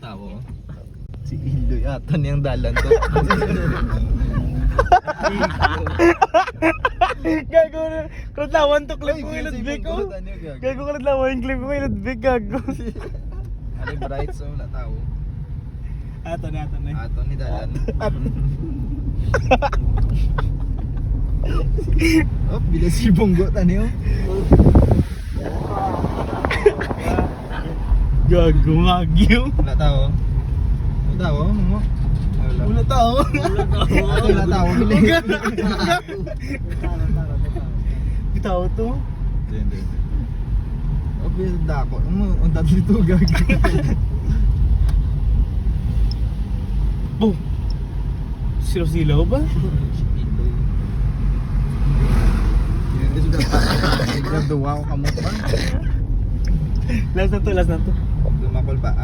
tao. Si Iloy ata niyang dalan to. Gago na. Kulawan to clip ko ilad big ko. Gago ka lawan yung clip ko ilad big gago. Ano bright so wala tao. Ato na. Ato ni dalan. Oh, bila si Bonggo tani oh. Gago magyo. Wala tao. Wala tao mo. Wala tao. Ato wala tao bili. Bitaw to. Hindi. Oh, bila dako. Ang dati dito gago. Boom. Silaw ba? Sudah dua ko kamot ba? Last na to.